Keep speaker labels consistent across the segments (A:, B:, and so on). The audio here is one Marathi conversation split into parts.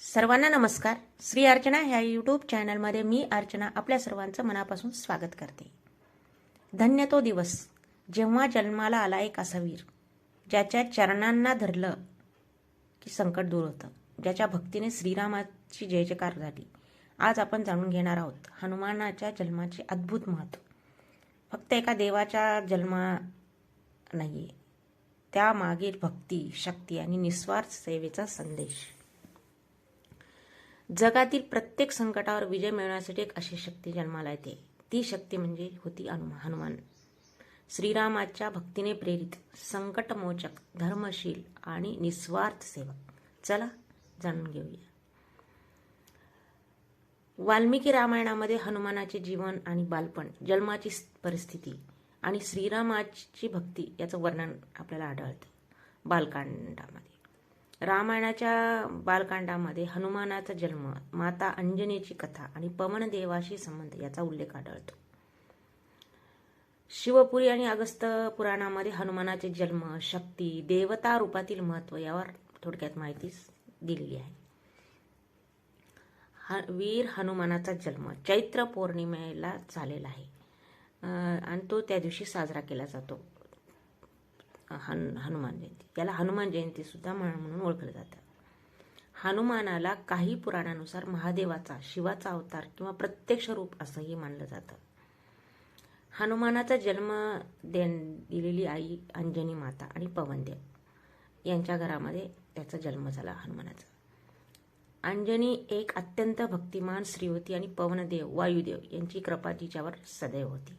A: सर्वांना नमस्कार. श्री अर्चना ह्या यूट्यूब चॅनलमध्ये मी अर्चना आपल्या सर्वांचं मनापासून स्वागत करते. धन्य तो दिवस जेव्हा जन्माला आला एक असा वीर, ज्याच्या चरणांना धरलं की संकट दूर होतं, ज्याच्या भक्तीने श्रीरामाची जय जयकार झाली. आज आपण जाणून घेणार आहोत हनुमानाच्या जन्माचे अद्भुत महत्त्व. फक्त एका देवाच्या जन्मा नाहीये, त्यामागील भक्ती, शक्ती आणि निस्वार्थ सेवेचा संदेश. जगातील प्रत्येक संकटावर विजय मिळवण्यासाठी एक अशी शक्ती जन्माला येते. ती शक्ती म्हणजे होती हनुमान. श्रीरामाच्या भक्तीने प्रेरित, संकटमोचक, धर्मशील आणि निस्वार्थ सेवक. चला जाणून घेऊया. वाल्मिकी रामायणामध्ये हनुमानाचे जीवन आणि बालपण, जन्माची परिस्थिती आणि श्रीरामाची भक्ती याचं वर्णन आपल्याला आढळतं. बालकांडामध्ये, रामायणाच्या बालकांडामध्ये हनुमानाचा जन्म, माता अंजनीची कथा आणि पवनदेवाशी संबंध याचा उल्लेख आढळतो. शिवपुरी आणि अगस्त्य पुराणामध्ये हनुमानाचे जन्म, शक्ती, देवता रूपातील महत्त्व यावर थोडक्यात माहिती दिलेली आहे. वीर हनुमानाचा जन्म चैत्र पौर्णिमेला झालेला आहे आणि तो त्या दिवशी साजरा केला जातो. हनुमान जयंती, याला हनुमान जयंती सुद्धा म्हणून ओळखलं जातं. हनुमानाला काही पुराणानुसार महादेवाचा, शिवाचा अवतार किंवा प्रत्यक्ष रूप असंही मानलं जातं. हनुमानाचा जन्म दिलेली आई अंजनी माता आणि पवनदेव यांच्या घरामध्ये त्याचा जन्म झाला हनुमानाचा. अंजनी एक अत्यंत भक्तिमान स्त्री होती आणि पवनदेव, वायुदेव यांची कृपा तिच्यावर सदैव होती.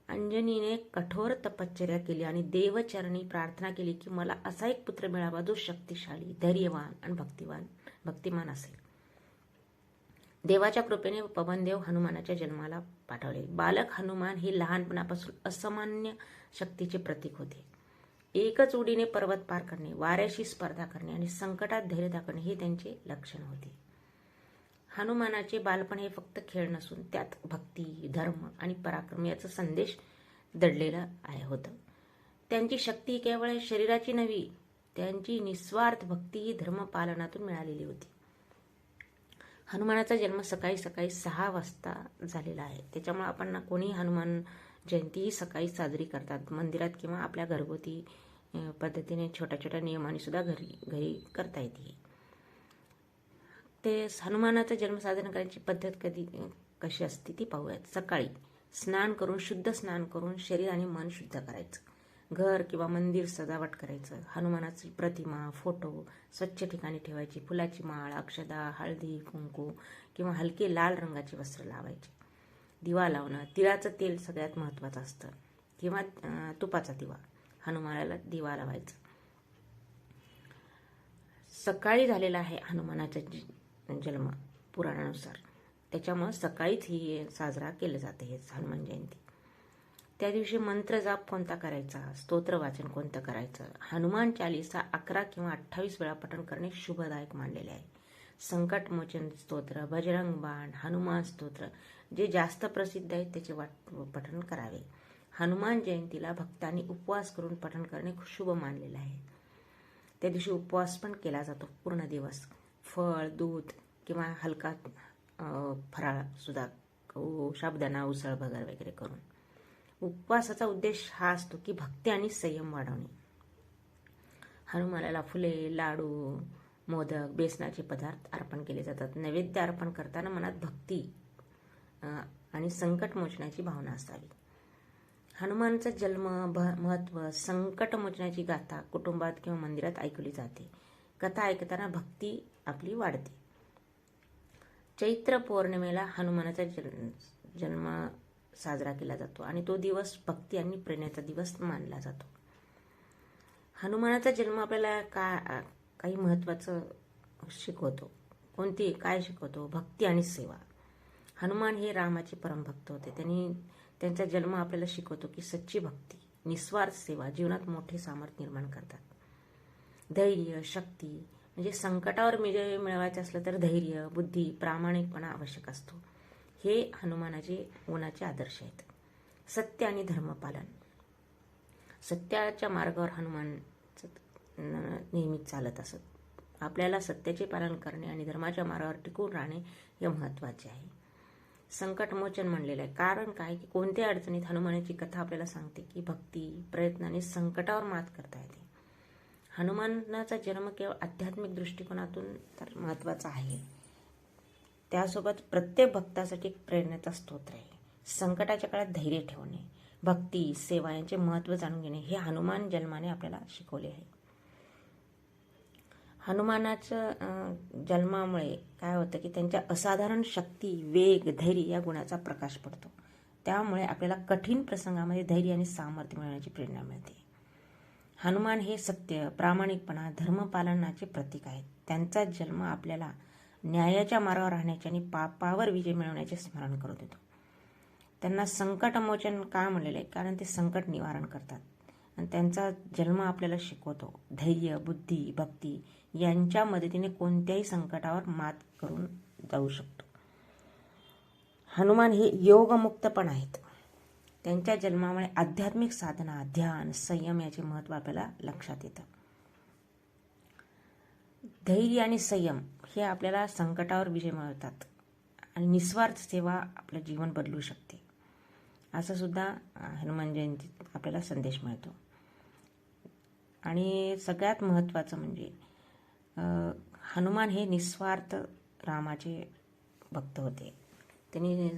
A: अंजनीने कठोर तपश्चर्या केली आणि देवचरणी प्रार्थना केली की मला असा एक पुत्र मिळावा जो शक्तिशाली, धैर्यवान आणि भक्तिमान असेल. देवाच्या कृपेने पवनदेव हनुमानाच्या जन्माला पाठवले. बालक हनुमान हे लहानपणापासून असामान्य शक्तीचे प्रतीक होते. एकच उडीने पर्वत पार करणे, वाऱ्याशी स्पर्धा करणे आणि संकटात धैर्य दाखवणे हे त्यांचे लक्षण होते. हनुमानाचे बालपण हे फक्त खेळ नसून त्यात भक्ती, धर्म आणि पराक्रम याचा संदेश दडलेला होता. त्यांची शक्ती केवळ शरीराची नव्हे, त्यांची निस्वार्थ भक्ती ही धर्मपालनातून मिळालेली होती. हनुमानाचा जन्म सकाळी 6 वाजता झालेला आहे. त्याच्यामुळे आपण कोणी हनुमान जयंती ही सकाळी साजरी करतात. मंदिरात किंवा आपल्या घरगुती पद्धतीने छोट्या छोट्या नियमाने सुद्धा घरी करता येते. ते हनुमानाचा जन्म साजरा करण्याची पद्धत कशी असते ती पाहूयात. सकाळी शुद्ध स्नान करून शरीर आणि मन शुद्ध करायचं. घर किंवा मंदिर सजावट करायचं. हनुमानाची प्रतिमा, फोटो स्वच्छ ठिकाणी ठेवायची. फुलाची माळ, अक्षदा, हळदी, कुंकू किंवा हलके लाल रंगाचे वस्त्र लावायचे. दिवा लावणं, तिळाचं तेल सगळ्यात महत्त्वाचं असतं किंवा तुपाचा दिवा, हनुमानाला दिवा लावायचा. सकाळी झालेला आहे हनुमानाचा जन्म पुराणानुसार, त्याच्यामुळे सकाळीच ही साजरा केलं जाते हे हनुमान जयंती. त्या दिवशी मंत्र जाप कोणता करायचा, स्तोत्र वाचन कोणतं करायचं. हनुमान चालीसा 11 किंवा 28 वेळा पठण करणे शुभदायक मानलेले आहे. संकटमोचन स्तोत्र, बजरंग बाण, हनुमान स्तोत्र जे जास्त प्रसिद्ध आहेत त्याचे पठण करावे. हनुमान जयंतीला भक्तांनी उपवास करून पठण करणे शुभ मानलेले आहे. त्या दिवशी उपवास पण केला जातो पूर्ण दिवस. फळ, दूध किंवा हलका फराळ सुद्धा, साबुदाणा, उसळ वगैरे करून. उपवासाचा उद्देश हा असतो की भक्ती आणि संयम वाढवणे. हनुमानाला फुले, लाडू, मोदक, बेसनाचे पदार्थ अर्पण केले जातात. नैवेद्य अर्पण करताना मनात भक्ती आणि संकट मोचण्याची भावना असावी. हनुमानचा जन्म, महत्त्व, संकट मोचण्याची गाथा कुटुंबात किंवा मंदिरात ऐकली जाते. कथा ऐकताना भक्ती आपली वाढते. चैत्र पौर्णिमेला हनुमानाचा जन्म साजरा केला जातो आणि तो दिवस भक्ती आणि प्रेरणाचा दिवस मानला जातो. हनुमानाचा जन्म आपल्याला काही महत्त्वाचं शिकवतो. काय शिकवतो? भक्ती आणि सेवा. हनुमान हे रामाचे परमभक्त होते. त्यांचा जन्म आपल्याला शिकवतो की सच्ची भक्ती, निस्वार्थ सेवा जीवनात मोठे सामर्थ्य निर्माण करतात. धैर्य, शक्ती म्हणजे संकटावर विजय मिळवायचं असलं तर धैर्य, बुद्धी, प्रामाणिकपणा आवश्यक असतो. हे हनुमानाचे गुणाचे आदर्श आहेत. सत्य आणि धर्मपालन, सत्याच्या मार्गावर हनुमान नेहमीच चालत असत. आपल्याला सत्याचे पालन करणे आणि धर्माच्या मार्गावर टिकून राहणे हे महत्त्वाचे आहे. संकटमोचन म्हणलेलं आहे. कारण काय की कोणत्या अडचणीत हनुमानाची कथा आपल्याला सांगते की भक्ती प्रयत्नाने संकटावर मात करता येते. हनुमानाचा जन्म केवळ आध्यात्मिक दृष्टिकोनातून तर महत्त्वाचा आहे, त्यासोबत प्रत्येक भक्तासाठी एक प्रेरणेचा स्तोत्र आहे. संकटाच्या काळात धैर्य ठेवणे, भक्ती सेवा यांचे महत्त्व जाणून घेणे हे हनुमान जन्माने आपल्याला शिकवले आहे. हनुमानाच्या जन्मामुळे काय होतं की त्यांच्या असाधारण शक्ती, वेग, धैर्य या गुणाचा प्रकाश पडतो. त्यामुळे आपल्याला कठीण प्रसंगामध्ये धैर्य आणि सामर्थ्य मिळवण्याची प्रेरणा मिळते. हनुमान हे सत्य, प्रामाणिकपणा, धर्मपालनाचे प्रतीक आहेत. त्यांचा जन्म आपल्याला न्यायाच्या मार्गावर राहण्याचे आणि पापावर विजय मिळवण्याचे स्मरण करून देतो. त्यांना संकटमोचन का म्हणलेले आहे? कारण ते संकट निवारण करतात आणि त्यांचा जन्म आपल्याला शिकवतो धैर्य, बुद्धी, भक्ती यांच्या मदतीने कोणत्याही संकटावर मात करून जाऊ शकतो. हनुमान हे योगमुक्त पण आहेत. त्यांच्या जन्मामुळे आध्यात्मिक साधना, ध्यान, संयम याचे महत्त्व आपल्याला लक्षात येतं. धैर्य आणि संयम हे आपल्याला संकटावर विजय मिळवतात आणि निस्वार्थ सेवा आपलं जीवन बदलू शकते, असं सुद्धा हनुमान जयंतीत आपल्याला संदेश मिळतो. आणि सगळ्यात महत्त्वाचं म्हणजे हनुमान हे निस्वार्थ रामाचे भक्त होते. त्यांनी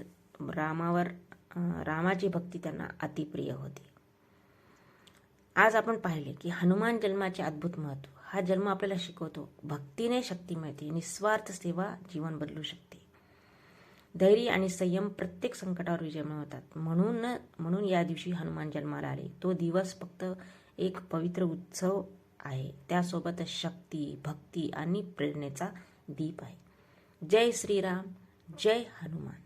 A: रामाची भक्ती त्यांना अतिप्रिय होती. आज आपण पाहिले की हनुमान जन्माचे अद्भुत महत्त्व. हा जन्म आपल्याला शिकवतो भक्तीने शक्ती मिळते, निस्वार्थ सेवा जीवन बदलू शकते. धैर्य आणि संयम प्रत्येक संकटावर विजय मिळवतात. म्हणून या दिवशी हनुमान जन्माला आले. तो दिवस फक्त एक पवित्र उत्सव आहे, त्यासोबतच शक्ती, भक्ती आणि प्रेरणेचा दीप आहे. जय श्रीराम, जय हनुमान.